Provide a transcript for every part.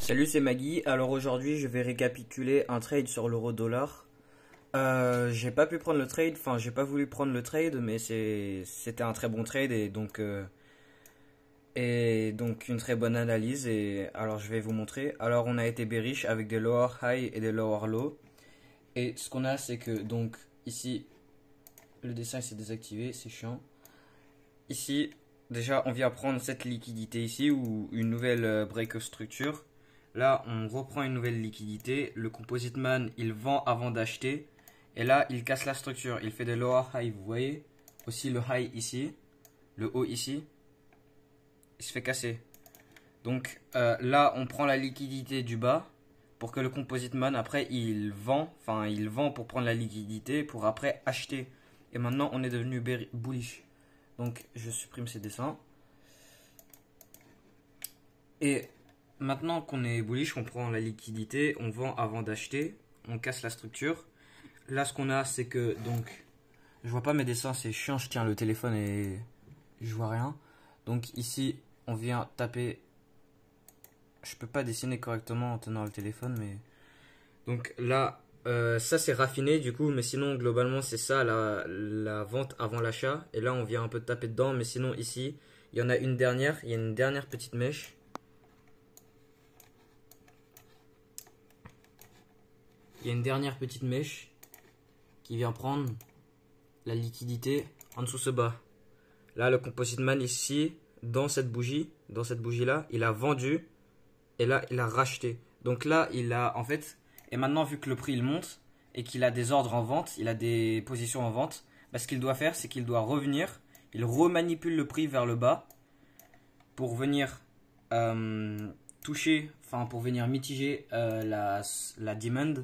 Salut, c'est Maggie. Alors aujourd'hui, je vais récapituler un trade sur l'euro-dollar. J'ai pas pu prendre le trade, enfin, j'ai pas voulu prendre le trade, mais c'était un très bon trade et donc une très bonne analyse. Et alors, je vais vous montrer. Alors, on a été bearish avec des lower high et des lower low. Et ce qu'on a, c'est que donc ici, le dessin s'est désactivé, c'est chiant. Ici, déjà, on vient prendre cette liquidité ici ou une nouvelle break of structure. Là, on reprend une nouvelle liquidité. Le composite man, il vend avant d'acheter. Et là, il casse la structure. Il fait des lower high, vous voyez. Aussi le high ici. Le haut ici. Il se fait casser. Donc là, on prend la liquidité du bas. Pour que le composite man, après, il vend. Enfin, il vend pour prendre la liquidité. Pour après acheter. Et maintenant, on est devenu bullish. Donc, je supprime ces dessins. Et maintenant qu'on est bullish, on prend la liquidité, on vend avant d'acheter, on casse la structure. Là, ce qu'on a, c'est que, donc, je vois pas mes dessins, c'est chiant, je tiens le téléphone et je vois rien. Donc ici, on vient taper, je peux pas dessiner correctement en tenant le téléphone, mais... Donc là, ça c'est raffiné du coup, mais sinon, globalement, c'est ça, la vente avant l'achat. Et là, on vient un peu taper dedans, mais sinon, ici, il y en a une dernière, il y a une dernière petite mèche. Il y a une dernière petite mèche qui vient prendre la liquidité en dessous ce bas. Là, le composite man ici, dans cette bougie là, il a vendu et là, il a racheté. Donc là, il a en fait, et maintenant, vu que le prix il monte et qu'il a des ordres en vente, il a des positions en vente, bah, ce qu'il doit faire, c'est qu'il doit revenir, il remanipule le prix vers le bas pour venir toucher, enfin pour venir mitiger la demand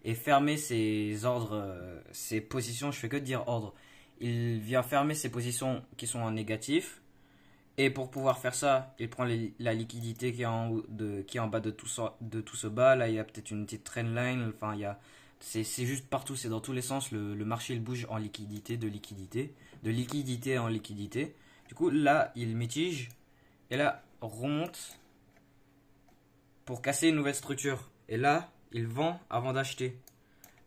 et fermer ses ordres, ses positions. Je fais que dire ordre. Il vient fermer ses positions qui sont en négatif. Et pour pouvoir faire ça, il prend la liquidité qui est en bas de tout ce bas. Là, il y a peut-être une petite trendline. Enfin, c'est juste partout, c'est dans tous les sens. Le marché il bouge en liquidité, de liquidité en liquidité. Du coup, là, il mitige. Et là, remonte pour casser une nouvelle structure. Et là, il vend avant d'acheter.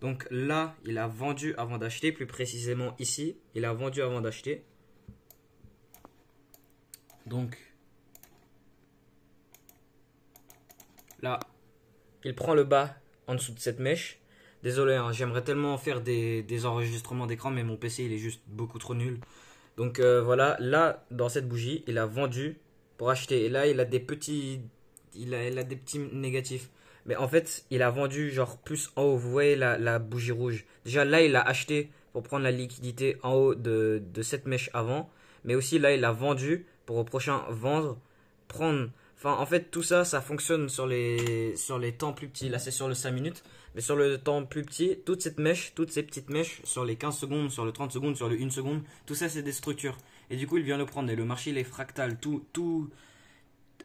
Donc là, il a vendu avant d'acheter. Plus précisément ici, il a vendu avant d'acheter. Donc là, il prend le bas en dessous de cette mèche. Désolé, hein, j'aimerais tellement faire des enregistrements d'écran, mais mon PC il est juste beaucoup trop nul. Donc voilà, là, dans cette bougie, il a vendu pour acheter. Et là, il a des petits, il a des petits négatifs. Mais en fait, il a vendu genre plus en haut. Vous voyez la bougie rouge. Déjà là, il a acheté pour prendre la liquidité en haut de cette mèche avant. Mais aussi là, il a vendu pour au prochain vendre, prendre. Enfin, en fait, tout ça, ça fonctionne sur les temps plus petits. Là, c'est sur le 5 minutes. Mais sur le temps plus petit, toute cette mèche, toutes ces petites mèches, sur les 15 secondes, sur le 30 secondes, sur le 1 seconde, tout ça, c'est des structures. Et du coup, il vient le prendre. Et le marché, il est fractal.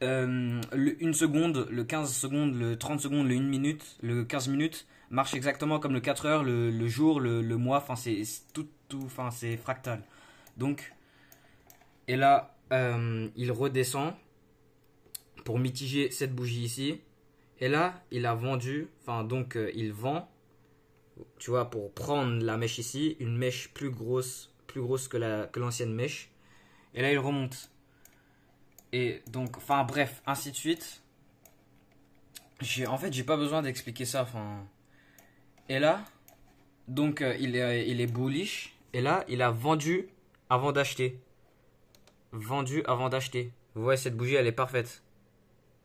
Le 1 seconde, le 15 secondes, le 30 secondes, le 1 minute, le 15 minutes marche exactement comme le 4 heures, le jour, le mois, enfin c'est enfin c'est fractal. Donc, et là, il redescend pour mitiger cette bougie ici. Et là, il a vendu, enfin donc il vend, tu vois, pour prendre la mèche ici, une mèche plus grosse que l'ancienne mèche. Et là, il remonte. Et donc, enfin bref, ainsi de suite. En fait, j'ai pas besoin d'expliquer ça. Enfin, et là, donc il est bullish. Et là, il a vendu avant d'acheter. Vendu avant d'acheter. Vous voyez, cette bougie, elle est parfaite.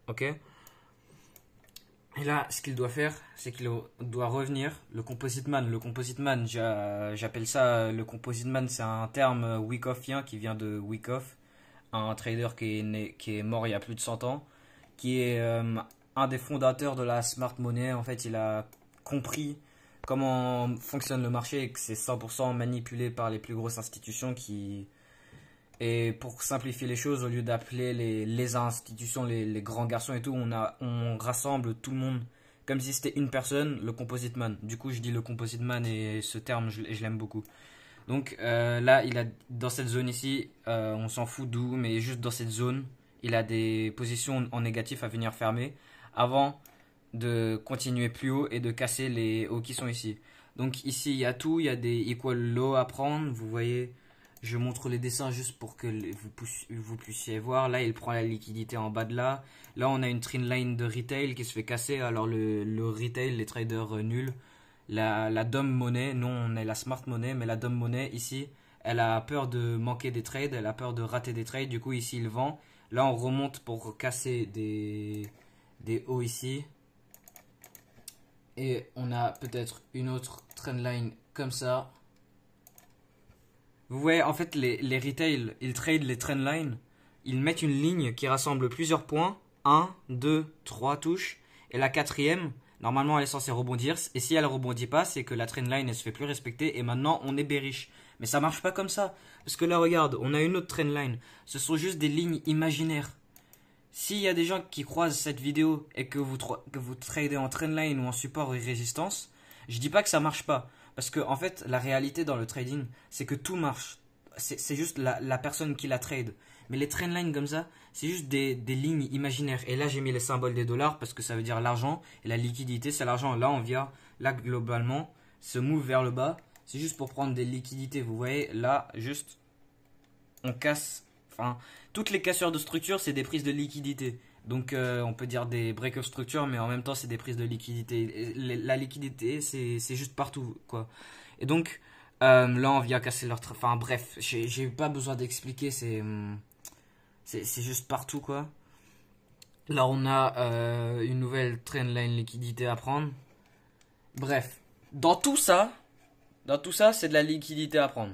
Ok. Et là, ce qu'il doit faire, c'est qu'il doit revenir. Le composite man, j'appelle ça le composite man. C'est un terme Wyckoffien qui vient de Wyckoff, un trader qui est mort il y a plus de 100 ans, qui est un des fondateurs de la smart money. En fait, il a compris comment fonctionne le marché et que c'est 100% manipulé par les plus grosses institutions qui... Et pour simplifier les choses, au lieu d'appeler les institutions, les grands garçons et tout, on rassemble tout le monde comme si c'était une personne, le composite man. Du coup, je dis le composite man et ce terme, je l'aime beaucoup. Donc là, dans cette zone ici, on s'en fout d'où, mais juste dans cette zone, il a des positions en négatif à venir fermer. avant de continuer plus haut et de casser les hauts qui sont ici. Donc ici il y a tout, il y a des equal low à prendre, vous voyez, je montre les dessins juste pour que vous puissiez voir. Là il prend la liquidité en bas de là. Là on a une trendline de retail qui se fait casser, alors le retail, les traders nuls, la dumb money, non on est la smart money, mais la dumb money ici, elle a peur de manquer des trades, elle a peur de rater des trades, du coup ici il vend. Là on remonte pour casser des hauts ici. Et on a peut-être une autre trendline comme ça. Vous voyez, en fait, les retail, ils trade les trendlines. Ils mettent une ligne qui rassemble plusieurs points. 1, 2, 3 touches. Et la quatrième, normalement, elle est censée rebondir. Et si elle ne rebondit pas, c'est que la trendline, elle se fait plus respecter. Et maintenant, on est bearish. Mais ça marche pas comme ça. Parce que là, regarde, on a une autre trendline. Ce sont juste des lignes imaginaires. S'il y a des gens qui croisent cette vidéo et que vous tradez en trendline ou en support et résistance, je dis pas que ça marche pas. Parce que en fait, la réalité dans le trading, c'est que tout marche. C'est juste la personne qui la trade. Mais les trendlines comme ça, c'est juste des lignes imaginaires. Et là, j'ai mis les symboles des dollars parce que ça veut dire l'argent. Et la liquidité, c'est l'argent. Là, on vient, là, globalement, se move vers le bas. C'est juste pour prendre des liquidités. Vous voyez, là, juste, on casse. Enfin, toutes les cassures de structure, c'est des prises de liquidité. Donc, on peut dire des break of structure, mais en même temps, c'est des prises de liquidité. La liquidité, c'est juste partout, quoi. Et donc, là, on vient casser leur... Enfin, bref, j'ai pas besoin d'expliquer, c'est juste partout, quoi. Là, on a une nouvelle trendline liquidité à prendre. Bref, dans tout ça, c'est de la liquidité à prendre.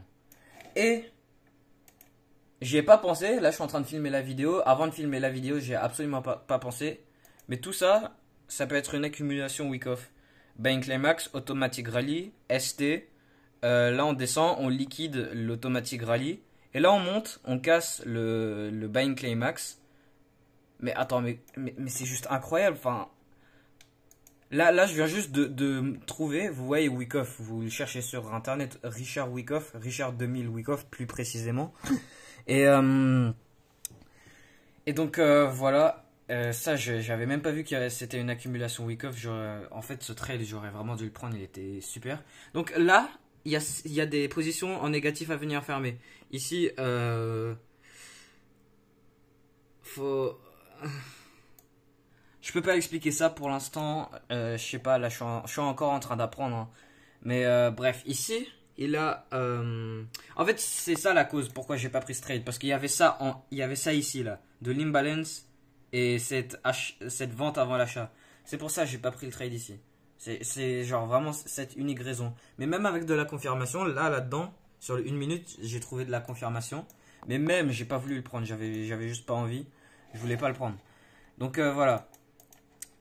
Et... j'y ai pas pensé, là je suis en train de filmer la vidéo. Avant de filmer la vidéo, j'ai absolument pas pensé. Mais tout ça, ça peut être une accumulation week-off. Buying climax, automatic rally, ST. Là on descend, on liquide l'automatic rally. Et là on monte, on casse le buying climax. Mais attends, mais c'est juste incroyable. Enfin, là je viens juste de trouver, vous voyez Wyckoff, vous le cherchez sur internet, Richard Wyckoff, Richard 2000 Wyckoff plus précisément. Et donc voilà, ça j'avais même pas vu que c'était une accumulation week-off. En fait ce trade j'aurais vraiment dû le prendre, il était super. Donc là il y a des positions en négatif à venir fermer. Ici faut... je peux pas expliquer ça pour l'instant, je sais pas, là je suis encore en train d'apprendre, hein. Mais bref, ici il a en fait c'est ça la cause pourquoi j'ai pas pris ce trade, parce qu'il y avait ça ici là, de l'imbalance et cette vente avant l'achat. C'est pour ça que j'ai pas pris le trade ici. C'est genre vraiment cette unique raison. Mais même avec de la confirmation, là-dedans, sur le 1 minute, j'ai trouvé de la confirmation. Mais même, j'ai pas voulu le prendre, j'avais juste pas envie. Je voulais pas le prendre. Donc voilà.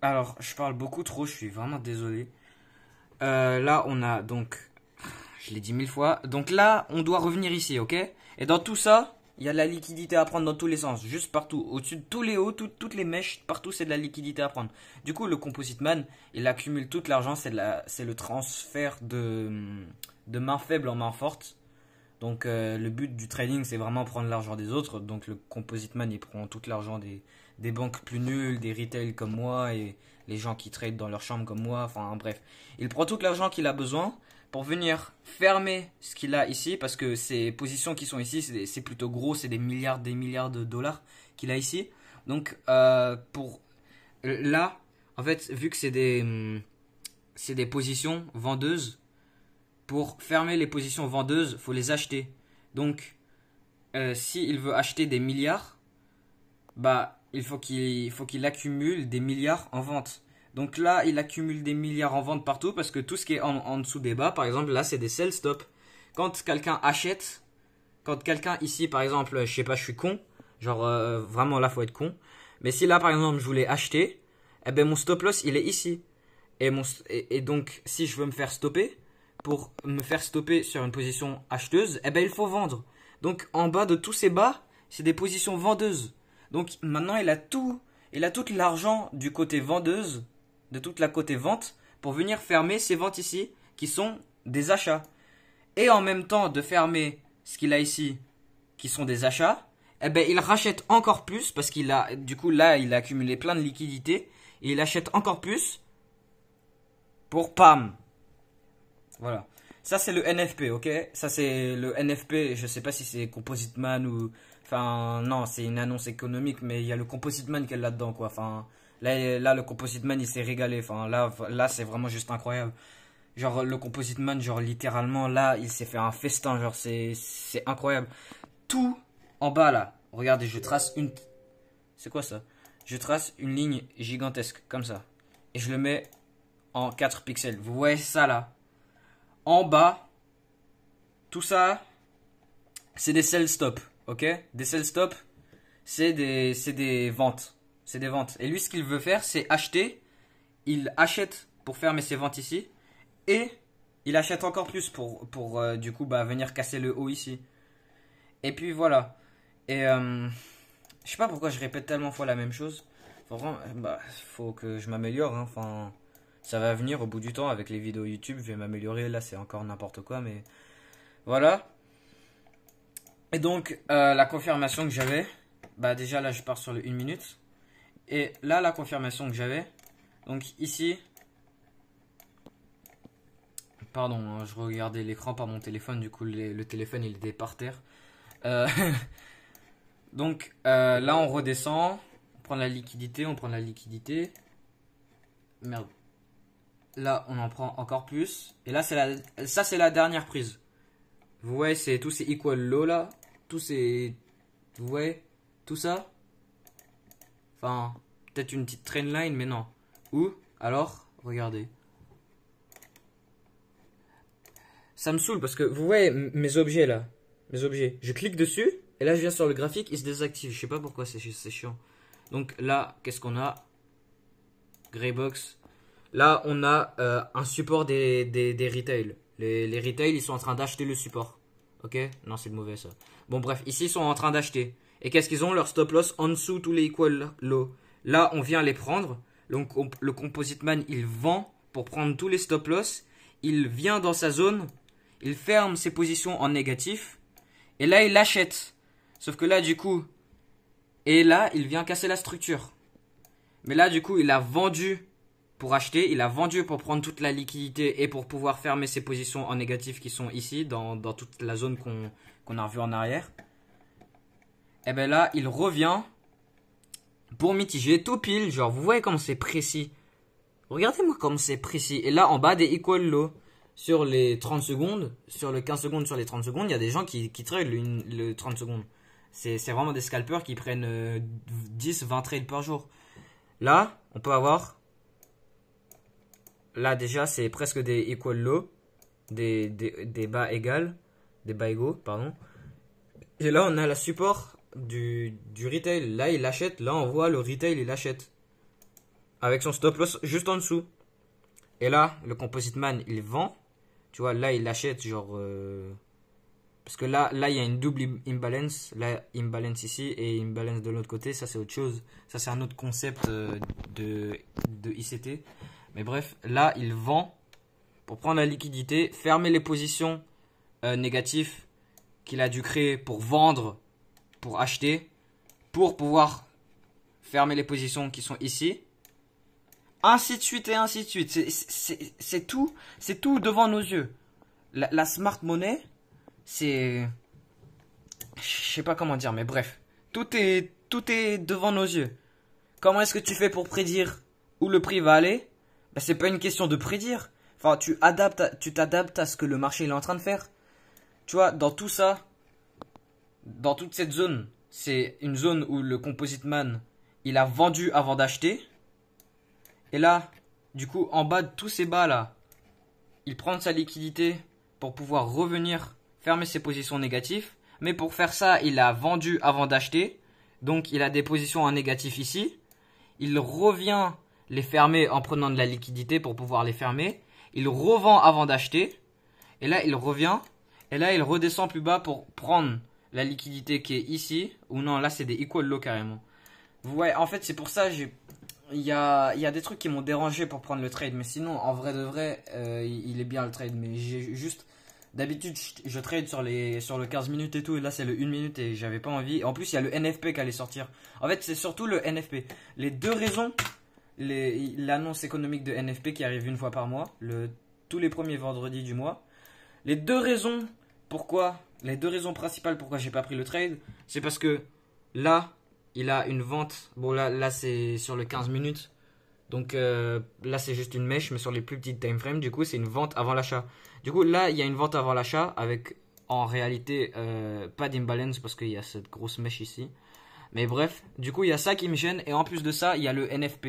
Alors, je parle beaucoup trop, je suis vraiment désolé. Là, on a donc... je l'ai dit 1000 fois. Donc là, on doit revenir ici, ok? Et dans tout ça, il y a de la liquidité à prendre dans tous les sens. Juste partout. Au-dessus de tous les hauts, toutes les mèches, partout, c'est de la liquidité à prendre. Du coup, le Composite Man, il accumule tout l'argent. C'est le transfert de main faible en main forte. Donc, le but du trading, c'est vraiment prendre l'argent des autres. Donc, le Composite Man, il prend tout l'argent des banques plus nulles, des retail comme moi et les gens qui tradent dans leur chambre comme moi. Enfin, bref. Il prend tout l'argent qu'il a besoin pour venir fermer ce qu'il a ici, parce que ces positions qui sont ici, c'est plutôt gros, c'est des milliards de dollars qu'il a ici. Donc, pour là, en fait, vu que c'est des positions vendeuses, pour fermer les positions vendeuses, faut les acheter. Donc, s'il veut acheter des milliards, bah, il faut qu'il accumule des milliards en vente. Donc là, il accumule des milliards en vente partout parce que tout ce qui est en dessous des bas, par exemple, là, c'est des sell stop. Quand quelqu'un achète, quand quelqu'un ici, par exemple, je sais pas, je suis con, genre vraiment là, faut être con. Mais si là, par exemple, je voulais acheter, eh ben mon stop loss, il est ici. Et donc, si je veux me faire stopper, pour me faire stopper sur une position acheteuse, eh ben il faut vendre. Donc en bas de tous ces bas, c'est des positions vendeuses. Donc maintenant, il a tout l'argent du côté vendeuse, de toute la côté vente, pour venir fermer ces ventes ici, qui sont des achats. Et en même temps de fermer ce qu'il a ici, qui sont des achats, eh ben il rachète encore plus, parce qu'il a, du coup là, il a accumulé plein de liquidités. Et il achète encore plus pour PAM. Voilà. Ça, c'est le NFP, ok? Ça, c'est le NFP. Je sais pas si c'est Composite Man ou... Enfin, non, c'est une annonce économique, mais il y a le Composite Man qui est là-dedans, quoi. Enfin, là, le Composite Man, il s'est régalé. Enfin, là c'est vraiment juste incroyable. Genre, le Composite Man, genre, littéralement, là, il s'est fait un festin. Genre, c'est incroyable. Tout en bas, là. Regardez, je trace une... C'est quoi ça? Je trace une ligne gigantesque, comme ça. Et je le mets en 4 pixels. Vous voyez ça, là? En bas, tout ça, c'est des sell stop, ok? Des sell stop, c'est des ventes. C'est des ventes. Et lui, ce qu'il veut faire, c'est acheter. Il achète pour fermer ses ventes ici. Et il achète encore plus pour du coup, venir casser le haut ici. Et puis voilà. Et je sais pas pourquoi je répète tellement fois la même chose. Faut que je m'améliore, hein. Enfin... Ça va venir au bout du temps avec les vidéos YouTube, je vais m'améliorer. Là, c'est encore n'importe quoi, mais voilà. Et donc, la confirmation que j'avais, déjà là, je pars sur le 1 minute. Et là, la confirmation que j'avais, donc ici, pardon, hein, je regardais l'écran par mon téléphone, du coup, le téléphone il était par terre. Donc, là, on redescend, on prend la liquidité, Merde. Là, on en prend encore plus. Et là, ça, c'est la dernière prise. Vous voyez, c'est tous ces equal low là. Tous ces... Vous voyez tout ça. Enfin, peut-être une petite trend line, mais non. Ou, alors, regardez. Ça me saoule parce que, vous voyez mes objets là. Mes objets. Je clique dessus. Et là, je viens sur le graphique, il se désactive. Je sais pas pourquoi, c'est chiant. Donc là, qu'est-ce qu'on a? Greybox. Là, on a un support des retail. Les retail, ils sont en train d'acheter le support. Ok? Non, c'est mauvais ça. Bon, bref, ici, ils sont en train d'acheter. Et qu'est-ce qu'ils ont? Leur stop loss en dessous, tous les equal low. Là, on vient les prendre. Donc, le Composite Man, il vend pour prendre tous les stop loss. Il vient dans sa zone. Il ferme ses positions en négatif. Et là, il achète. Sauf que là, du coup... Et là, il vient casser la structure. Mais là, du coup, il a vendu... Pour acheter, il a vendu pour prendre toute la liquidité et pour pouvoir fermer ses positions en négatif qui sont ici, dans toute la zone qu'on a revue en arrière. Et bien là, il revient pour mitiger tout pile. Genre, vous voyez comme c'est précis. Regardez-moi comme c'est précis. Et là, en bas des equal low, sur les 30 secondes, sur le 15 secondes, sur les 30 secondes, il y a des gens qui trade le 30 secondes. C'est vraiment des scalpers qui prennent 10, 20 trades par jour. Là, on peut avoir... Là, déjà, c'est presque des equal low, des bas égales, des bas égaux, pardon. Et là, on a la support du retail. Là, il achète. Là, on voit le retail, il achète. Avec son stop loss juste en dessous. Et là, le Composite Man, il vend. Tu vois, là, il achète, genre... Parce que là, il y a une double imbalance. Là, imbalance ici et imbalance de l'autre côté. Ça, c'est autre chose. Ça, c'est un autre concept de ICT. Mais bref, là, il vend pour prendre la liquidité, fermer les positions négatives qu'il a dû créer pour vendre, pour acheter, pour pouvoir fermer les positions qui sont ici. Ainsi de suite et ainsi de suite. C'est tout devant nos yeux. La smart money, c'est... Je sais pas comment dire, mais bref. Tout est devant nos yeux. Comment est-ce que tu fais pour prédire où le prix va aller? C'est pas une question de prédire. Enfin, tu t'adaptes à ce que le marché est en train de faire. Tu vois, dans tout ça, dans toute cette zone, c'est une zone où le Composite Man, il a vendu avant d'acheter. Et là, du coup, en bas de tous ces bas là, il prend sa liquidité pour pouvoir revenir fermer ses positions négatives. Mais pour faire ça, il a vendu avant d'acheter. Donc, il a des positions en négatif ici. Il revient les fermer en prenant de la liquidité pour pouvoir les fermer. Il revend avant d'acheter. Et là, il revient. Et là, il redescend plus bas pour prendre la liquidité qui est ici. Ou non, là, c'est des equal low carrément. Vous voyez, en fait, c'est pour ça, il y a des trucs qui m'ont dérangé pour prendre le trade. Mais sinon, en vrai de vrai, il est bien le trade. Mais j'ai juste... D'habitude, je trade sur le 15 minutes et tout. Et là, c'est le 1 minute et j'avais pas envie. En plus, il y a le NFP qui allait sortir. En fait, c'est surtout le NFP. Les deux raisons l'annonce économique de NFP qui arrive une fois par mois, tous les premiers vendredis du mois. Les deux raisons les deux raisons principales pourquoi j'ai pas pris le trade, c'est parce que là, il a une vente. Bon, là c'est sur le 15 minutes. Donc là, c'est juste une mèche, mais sur les plus petites time frames, du coup, c'est une vente avant l'achat. Du coup, là, il y a une vente avant l'achat avec, en réalité, pas d'imbalance parce qu'il y a cette grosse mèche ici. Mais bref, du coup, il y a ça qui me gêne. Et en plus de ça, il y a le NFP.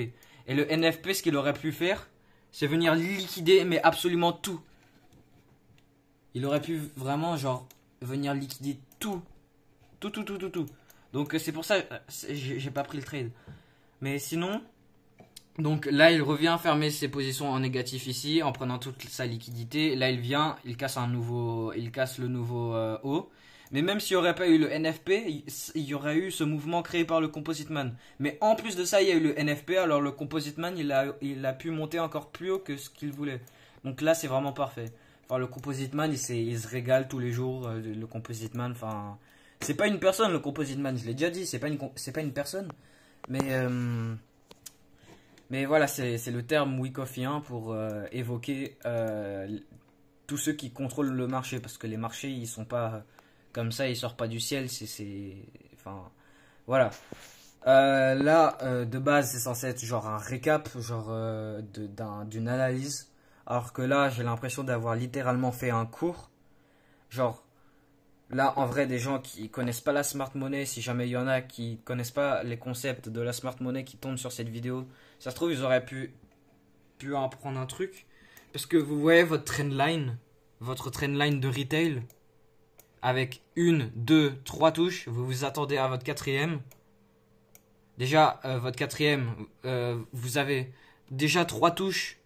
Et le NFP, ce qu'il aurait pu faire, c'est venir liquider, mais absolument tout. Il aurait pu vraiment, genre, venir liquider tout. Tout. Donc, c'est pour ça, j'ai pas pris le trade. Mais sinon, donc là, il revient fermer ses positions en négatif ici, en prenant toute sa liquidité. Là, il casse le nouveau haut. Mais même s'il n'y aurait pas eu le NFP, il y aurait eu ce mouvement créé par le Composite Man. Mais en plus de ça, il y a eu le NFP, alors le Composite Man, il a pu monter encore plus haut que ce qu'il voulait. Donc là, c'est vraiment parfait. Enfin, le Composite Man, il se régale tous les jours, le Composite Man. Enfin, c'est pas une personne, le Composite Man, je l'ai déjà dit, c'est pas une personne. Mais voilà, c'est le terme Wyckoffien pour évoquer tous ceux qui contrôlent le marché. Parce que les marchés, ils sont pas comme ça, ils sortent pas du ciel. Enfin, voilà. Là, de base, c'est censé être genre un récap, genre d'une analyse. Alors que là, j'ai l'impression d'avoir littéralement fait un cours. Genre, là, en vrai, des gens qui connaissent pas la smart money, si jamais il y en a qui connaissent pas les concepts de la smart money qui tombent sur cette vidéo, ça se trouve, ils auraient pu en apprendre un truc. Parce que vous voyez votre trendline de retail, avec 1, 2, 3 touches, vous vous attendez à votre quatrième. Déjà, votre quatrième, vous avez déjà 3 touches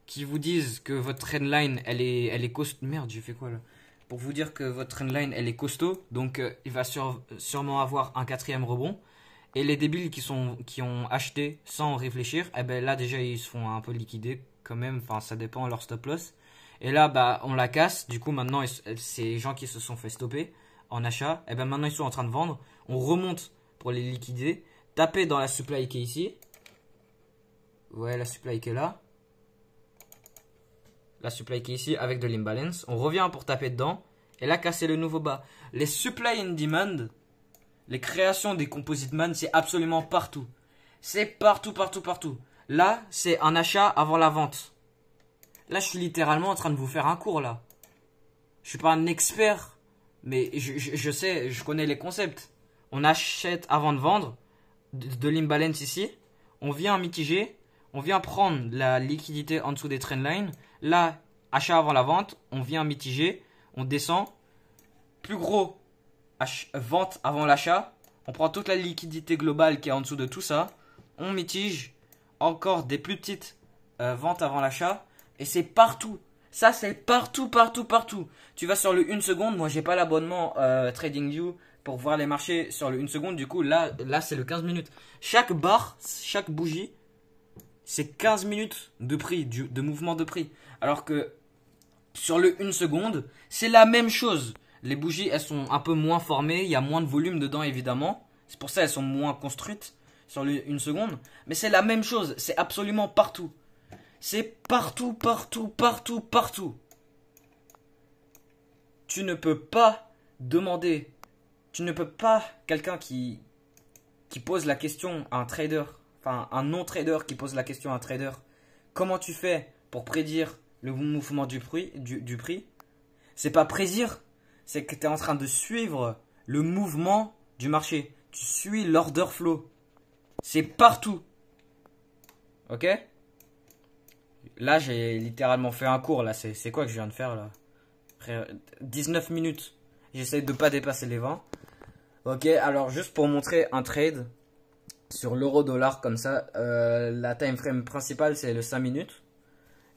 qui vous disent que votre trendline, elle est costaud. Merde, j'ai fait quoi là? Pour vous dire que votre trendline, elle est costaud. Donc, il va sûrement avoir un quatrième rebond. Et les débiles qui ont acheté sans réfléchir, eh ben là déjà ils se font un peu liquider quand même, enfin ça dépend de leur stop loss. Et là bah on la casse, du coup maintenant ces gens qui se sont fait stopper en achat, eh ben maintenant ils sont en train de vendre, on remonte pour les liquider, taper dans la supply qui est ici. Ouais, la supply qui est là. La supply qui est ici avec de l'imbalance, on revient pour taper dedans et là casser le nouveau bas. Les supply and demand, les créations des Composite Man, c'est absolument partout. C'est partout. Là, c'est un achat avant la vente. Là, je suis littéralement en train de vous faire un cours, là. Je suis pas un expert, mais je sais, je connais les concepts. On achète avant de vendre, de l'imbalance ici. On vient mitiger, on vient prendre la liquidité en dessous des trendlines. Là, achat avant la vente, on vient mitiger, on descend. Plus gros, vente avant l'achat, on prend toute la liquidité globale qui est en dessous de tout ça, on mitige, encore des plus petites ventes avant l'achat, et c'est partout. Ça c'est partout. Tu vas sur le 1 seconde, moi j'ai pas l'abonnement TradingView pour voir les marchés sur le 1 seconde, du coup là c'est le 15 minutes. Chaque barre, chaque bougie, c'est 15 minutes de prix, de mouvement de prix. Alors que sur le 1 seconde, c'est la même chose. Les bougies, elles sont un peu moins formées, il y a moins de volume dedans évidemment. C'est pour ça qu'elles sont moins construites sur une seconde. Mais c'est la même chose, c'est absolument partout. C'est partout. Tu ne peux pas demander, quelqu'un qui pose la question à un trader, enfin un non-trader qui pose la question à un trader, comment tu fais pour prédire le mouvement du prix? C'est pas prédire. C'est que tu es en train de suivre le mouvement du marché. Tu suis l'order flow. C'est partout. Ok? Là, j'ai littéralement fait un cours. Là, c'est quoi que je viens de faire là? 19 minutes. J'essaie de ne pas dépasser les 20. Ok, alors juste pour montrer un trade sur l'euro-dollar comme ça. La time frame principale, c'est le 5 minutes.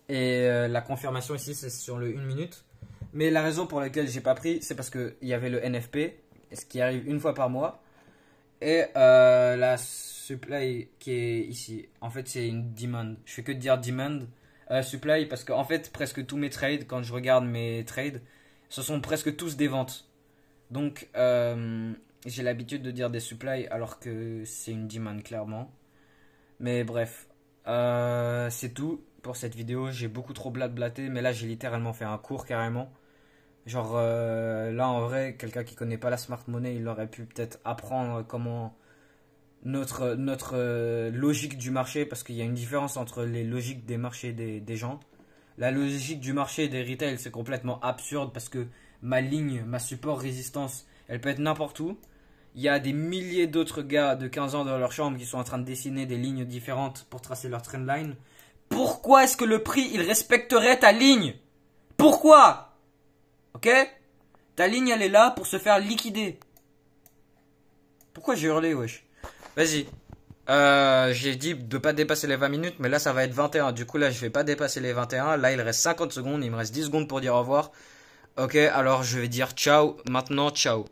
Et la confirmation ici, c'est sur le 1 minute. Mais la raison pour laquelle j'ai pas pris, c'est parce qu'il y avait le NFP, ce qui arrive une fois par mois. Et la supply qui est ici. En fait, c'est une demand. Je fais que dire demand. Supply, parce qu'en fait, presque tous mes trades, quand je regarde mes trades, ce sont presque tous des ventes. Donc, j'ai l'habitude de dire des supply alors que c'est une demand, clairement. Mais bref. C'est tout pour cette vidéo. J'ai beaucoup trop blablaté, mais là j'ai littéralement fait un cours carrément. Genre là en vrai, quelqu'un qui connaît pas la smart money, il aurait pu peut-être apprendre comment notre logique du marché, parce qu'il y a une différence entre les logiques des marchés des gens. La logique du marché des retail, c'est complètement absurde parce que ma ligne, ma support résistance, elle peut être n'importe où. Il y a des milliers d'autres gars de 15 ans dans leur chambre qui sont en train de dessiner des lignes différentes pour tracer leur trendline. Pourquoi est-ce que le prix, il respecterait ta ligne? Pourquoi? Ok? Ta ligne, elle est là pour se faire liquider. Pourquoi j'ai hurlé, wesh? Vas-y. J'ai dit de pas dépasser les 20 minutes, mais là ça va être 21. Du coup là je vais pas dépasser les 21. Là il reste 50 secondes, il me reste 10 secondes pour dire au revoir. Ok, alors je vais dire ciao. Maintenant, ciao.